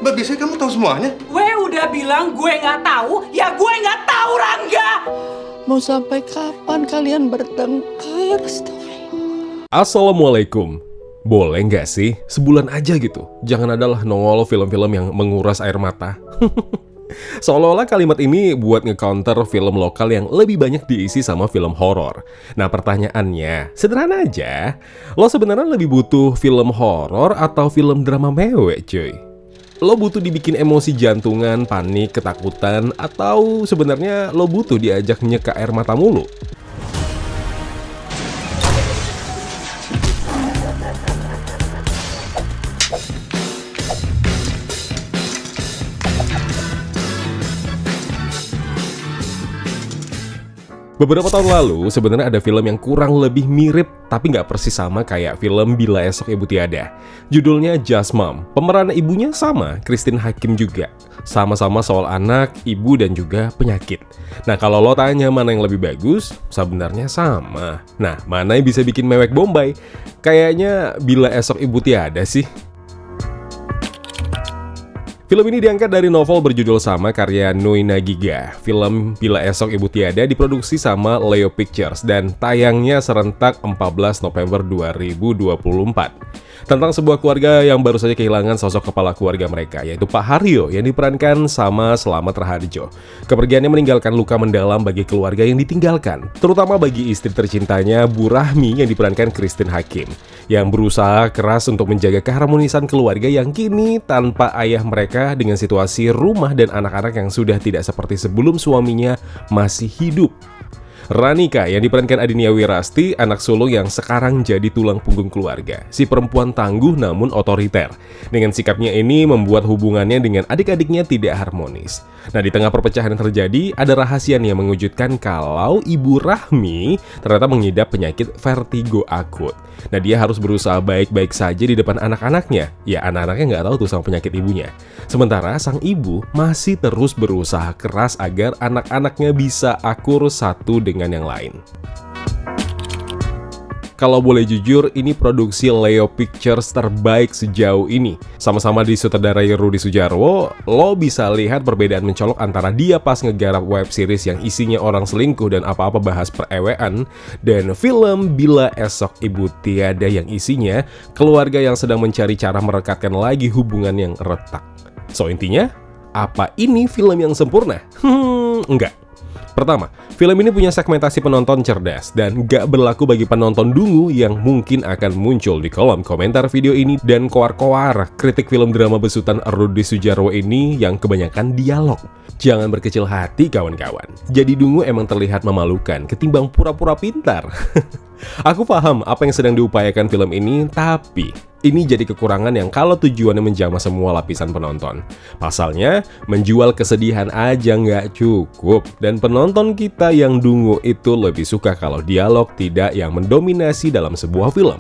Mbak, biasanya kamu tahu semuanya? Gue udah bilang gue nggak tahu, ya gue nggak tahu, Rangga. Mau sampai kapan kalian bertengkar? Assalamualaikum. Boleh nggak sih sebulan aja gitu jangan adalah nongol film-film yang menguras air mata? Seolah-olah kalimat ini buat nge-counter film lokal yang lebih banyak diisi sama film horor. Nah pertanyaannya sederhana aja. Lo sebenarnya lebih butuh film horor atau film drama mewek cuy? Lo butuh dibikin emosi jantungan, panik, ketakutan, atau sebenarnya lo butuh diajak nyeka air mata mulu? Beberapa tahun lalu, sebenarnya ada film yang kurang lebih mirip, tapi nggak persis sama kayak film Bila Esok Ibu Tiada. Judulnya Just Mom. Pemeran ibunya sama, Christine Hakim juga. Sama-sama soal anak, ibu, dan juga penyakit. Nah, kalau lo tanya mana yang lebih bagus, sebenarnya sama. Nah, mana yang bisa bikin mewek Bombay? Kayaknya Bila Esok Ibu Tiada sih. Film ini diangkat dari novel berjudul sama karya Noi Nagiga. Film Bila Esok Ibu Tiada diproduksi sama Leo Pictures dan tayangnya serentak 14 November 2024. Tentang sebuah keluarga yang baru saja kehilangan sosok kepala keluarga mereka, yaitu Pak Haryo yang diperankan sama Slamet Rahardjo. Kepergiannya meninggalkan luka mendalam bagi keluarga yang ditinggalkan, terutama bagi istri tercintanya Bu Rahmi yang diperankan Christine Hakim, yang berusaha keras untuk menjaga keharmonisan keluarga yang kini tanpa ayah mereka dengan situasi rumah dan anak-anak yang sudah tidak seperti sebelum suaminya masih hidup. Ranika yang diperankan Adinia Wirasti, anak sulung yang sekarang jadi tulang punggung keluarga. Si perempuan tangguh namun otoriter. Dengan sikapnya ini membuat hubungannya dengan adik-adiknya tidak harmonis. Nah, di tengah perpecahan yang terjadi, ada rahasia yang mengejutkan kalau Ibu Rahmi ternyata mengidap penyakit vertigo akut. Nah, dia harus berusaha baik-baik saja di depan anak-anaknya. Ya, anak-anaknya nggak tahu tuh sama penyakit ibunya. Sementara sang ibu masih terus berusaha keras agar anak-anaknya bisa akur satu dengan yang lain. Kalau boleh jujur, ini produksi Leo Pictures terbaik sejauh ini. Sama-sama disutradarai Rudi Sudjarwo, lo bisa lihat perbedaan mencolok antara dia pas ngegarap web series yang isinya orang selingkuh dan apa-apa bahas perewean, dan film Bila Esok Ibu Tiada yang isinya keluarga yang sedang mencari cara merekatkan lagi hubungan yang retak. So intinya, apa ini film yang sempurna? Enggak. Pertama, film ini punya segmentasi penonton cerdas dan gak berlaku bagi penonton dungu yang mungkin akan muncul di kolom komentar video ini dan koar-koar kritik film drama besutan Rudi Sudjarwo ini yang kebanyakan dialog. Jangan berkecil hati kawan-kawan, jadi dungu emang terlihat memalukan ketimbang pura-pura pintar. Aku paham apa yang sedang diupayakan film ini, tapi ini jadi kekurangan yang kalau tujuannya menjamah semua lapisan penonton. Pasalnya, menjual kesedihan aja nggak cukup, dan penonton kita yang dungu itu lebih suka kalau dialog tidak yang mendominasi dalam sebuah film.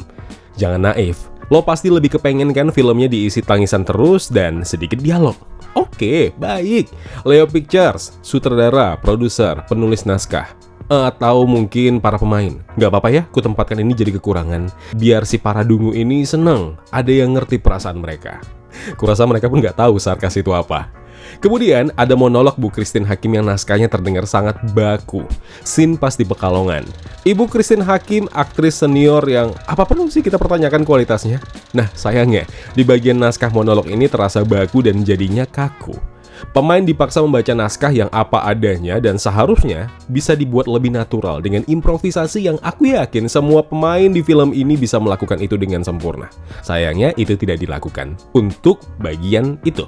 Jangan naif, lo pasti lebih kepengen kan filmnya diisi tangisan terus dan sedikit dialog. Oke, baik. Leo Pictures, sutradara, produser, penulis naskah, atau mungkin para pemain. Nggak apa-apa ya, ku tempatkan ini jadi kekurangan. Biar si para dungu ini seneng, ada yang ngerti perasaan mereka. Kurasa mereka pun nggak tahu sarkas itu apa. Kemudian ada monolog Bu Christine Hakim yang naskahnya terdengar sangat baku. Scene pas di Pekalongan. Ibu Christine Hakim, aktris senior yang apa perlu sih kita pertanyakan kualitasnya? Nah sayangnya, di bagian naskah monolog ini terasa baku dan jadinya kaku. Pemain dipaksa membaca naskah yang apa adanya dan seharusnya bisa dibuat lebih natural dengan improvisasi yang aku yakin semua pemain di film ini bisa melakukan itu dengan sempurna. Sayangnya itu tidak dilakukan untuk bagian itu.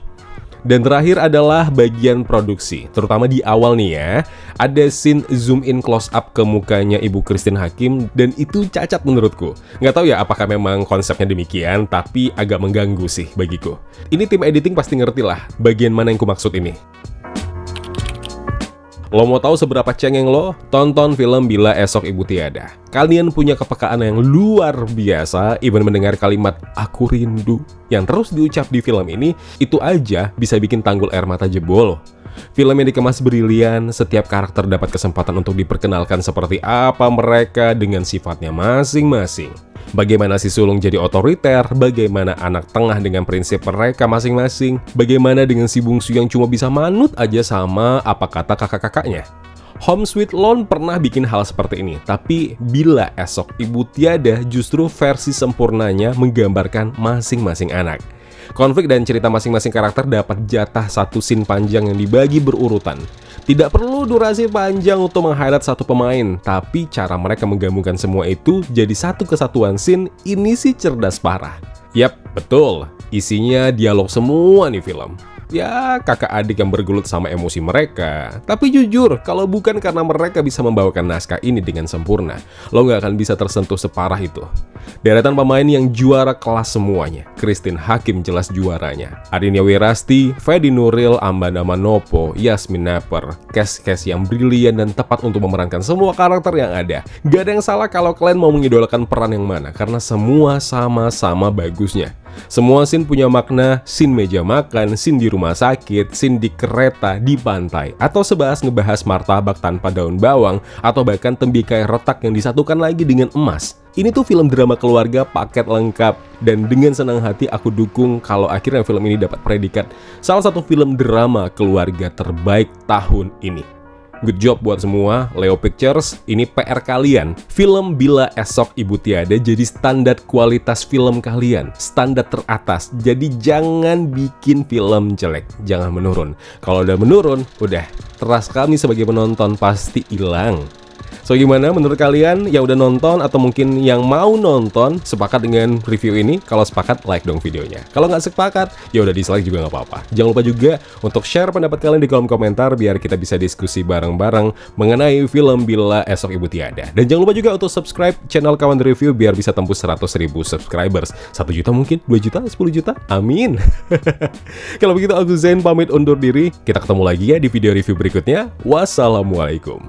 Dan terakhir adalah bagian produksi, terutama di awal nih ya. Ada scene zoom in close up ke mukanya Ibu Christine Hakim dan itu cacat menurutku. Nggak tahu ya apakah memang konsepnya demikian, tapi agak mengganggu sih bagiku. Ini tim editing pasti ngerti lah bagian mana yang kumaksud ini. Lo mau tahu seberapa cengeng lo? Tonton film Bila Esok Ibu Tiada. Kalian punya kepekaan yang luar biasa, even mendengar kalimat "aku rindu" yang terus diucap di film ini, itu aja bisa bikin tanggul air mata jebol. Film yang dikemas brilian, setiap karakter dapat kesempatan untuk diperkenalkan seperti apa mereka dengan sifatnya masing-masing. Bagaimana si sulung jadi otoriter, bagaimana anak tengah dengan prinsip mereka masing-masing, bagaimana dengan si bungsu yang cuma bisa manut aja sama apa kata kakak-kakaknya. Home Sweet Loan pernah bikin hal seperti ini, tapi Bila Esok Ibu Tiada justru versi sempurnanya menggambarkan masing-masing anak. Konflik dan cerita masing-masing karakter dapat jatah satu scene panjang yang dibagi berurutan. Tidak perlu durasi panjang untuk meng-highlight satu pemain, tapi cara mereka menggabungkan semua itu jadi satu kesatuan scene ini sih cerdas parah. Yap, betul. Isinya dialog semua nih film. Ya, kakak adik yang bergelut sama emosi mereka. Tapi jujur, kalau bukan karena mereka bisa membawakan naskah ini dengan sempurna, lo nggak akan bisa tersentuh separah itu. Deretan pemain yang juara kelas semuanya. Christine Hakim jelas juaranya. Adinia Wirasti, Fedi Nuril, Ambanda Manopo, Yasmin Napper. Cast yang brilian dan tepat untuk memerankan semua karakter yang ada. Gak ada yang salah kalau kalian mau mengidolakan peran yang mana, karena semua sama-sama bagusnya. Semua scene punya makna, scene meja makan, scene di rumah sakit, scene di kereta, di pantai, atau sebahas ngebahas martabak tanpa daun bawang, atau bahkan tembikar retak yang disatukan lagi dengan emas. Ini tuh film drama keluarga paket lengkap, dan dengan senang hati aku dukung kalau akhirnya film ini dapat predikat salah satu film drama keluarga terbaik tahun ini. Good job buat semua, Leo Pictures, ini PR kalian. Film Bila Esok Ibu Tiada jadi standar kualitas film kalian, standar teratas. Jadi jangan bikin film jelek, jangan menurun. Kalau udah menurun, udah, trust kami sebagai penonton pasti hilang. So gimana menurut kalian yang udah nonton atau mungkin yang mau nonton, sepakat dengan review ini? Kalau sepakat, like dong videonya. Kalau nggak sepakat, ya udah dislike juga nggak apa-apa. Jangan lupa juga untuk share pendapat kalian di kolom komentar biar kita bisa diskusi bareng-bareng mengenai film Bila Esok Ibu Tiada. Dan jangan lupa juga untuk subscribe channel Kawan Review biar bisa tembus 100.000 subscribers. 1 juta mungkin, 2 juta, 10 juta, amin. Kalau begitu aku Zain pamit undur diri. Kita ketemu lagi ya di video review berikutnya. Wassalamualaikum.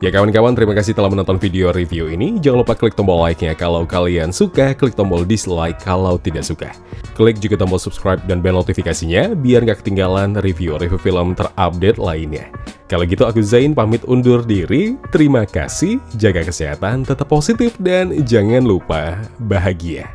Ya kawan-kawan, terima kasih telah menonton video review ini. Jangan lupa klik tombol like-nya kalau kalian suka, klik tombol dislike kalau tidak suka. Klik juga tombol subscribe dan bell notifikasinya biar nggak ketinggalan review-review film terupdate lainnya. Kalau gitu aku Zain pamit undur diri. Terima kasih, jaga kesehatan, tetap positif, dan jangan lupa bahagia.